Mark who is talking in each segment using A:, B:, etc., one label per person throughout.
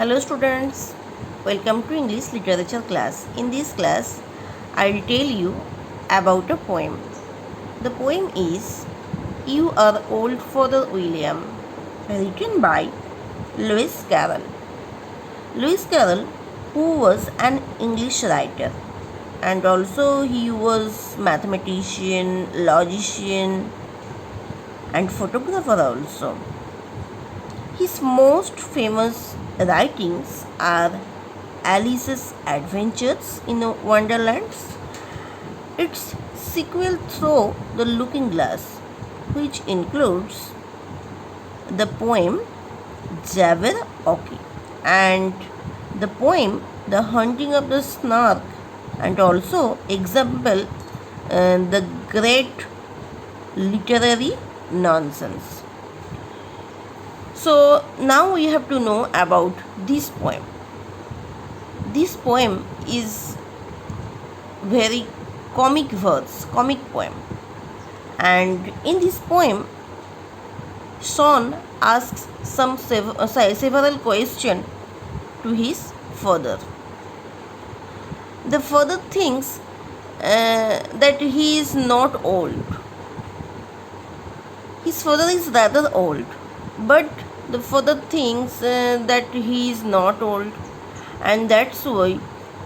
A: Hello students, welcome to English literature class. In this class, I'll tell you about a poem. The poem is You Are Old Father William, written by Lewis Carroll. Lewis Carroll, who was an English writer, and also he was mathematician, logician, and photographer also. His most famous writings are Alice's Adventures in Wonderlands, its sequel Through the Looking Glass, which includes the poem Jabberwocky and the poem The Hunting of the Snark, and also example The Great Literary Nonsense. So now we have to know about this poem. This poem is very comic poem, and in this poem Sean asks several questions to his father. The father thinks that he is not old. His father is rather old, but the father thinks that he is not old, and that's why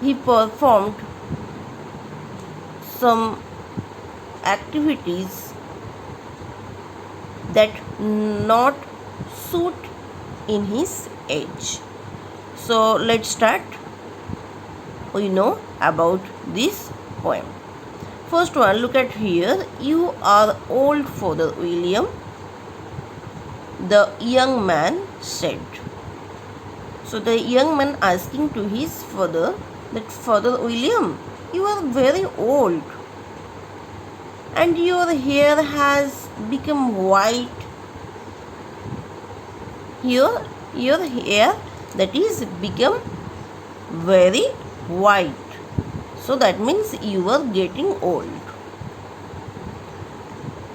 A: he performed some activities that not suit in his age. So let's start. We know about this poem. First one, look at here. You are old, Father William, the young man said. So the young man asking to his father that, Father William, you are very old and your hair has become white. Your hair that is become very white. So that means you are getting old.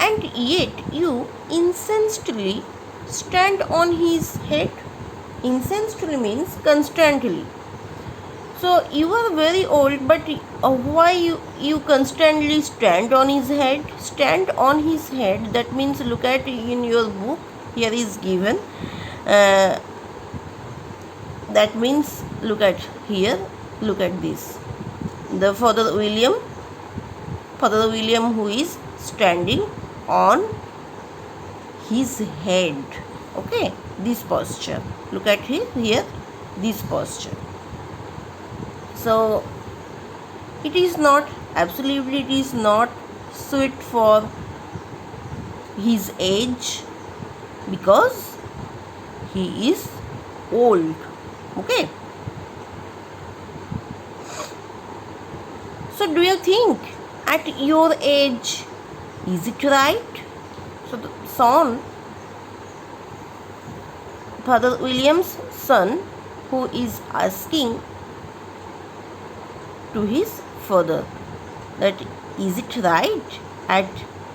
A: And yet you incessantly stand on his head. Incessantly means constantly. So you are very old, but why you constantly stand on his head? Stand on his head, that means, look at in your book, here is given. That means, look at here, look at this. The Father William who is standing on his head. Okay, this posture. Look at here, this posture. So it is not suit for his age because he is old. Okay. So do you think at your age, is it right? So the son, Father William's son, who is asking to his father that, is it right at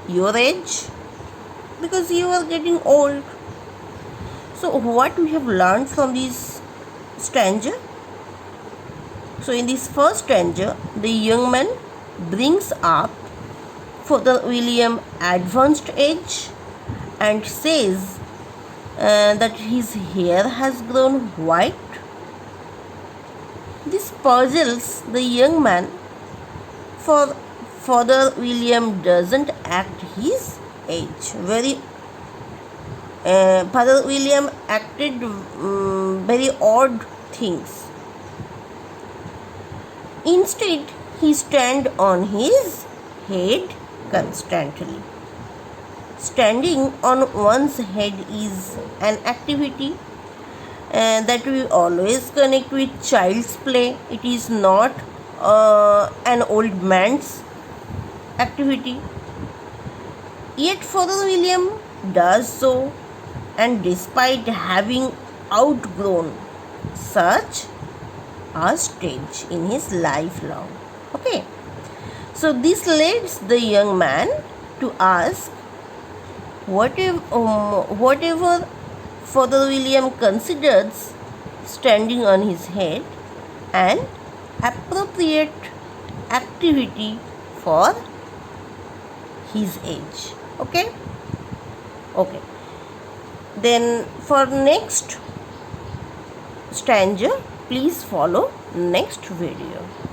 A: your age? Because you are getting old. So what we have learned from this stanza? So in this first stanza, the young man brings up Father William advanced age and says that his hair has grown white. This puzzles the young man, for Father William doesn't act his age. Father William acted very odd things. Instead, he stand on his head constantly. Standing on one's head is an activity that we always connect with child's play. It is not an old man's activity. Yet Father William does so, and despite having outgrown such a stage in his lifelong. Okay. So this leads the young man to ask, whatever Father William considers standing on his head, an appropriate activity for his age. Okay, then for next stanza please follow next video.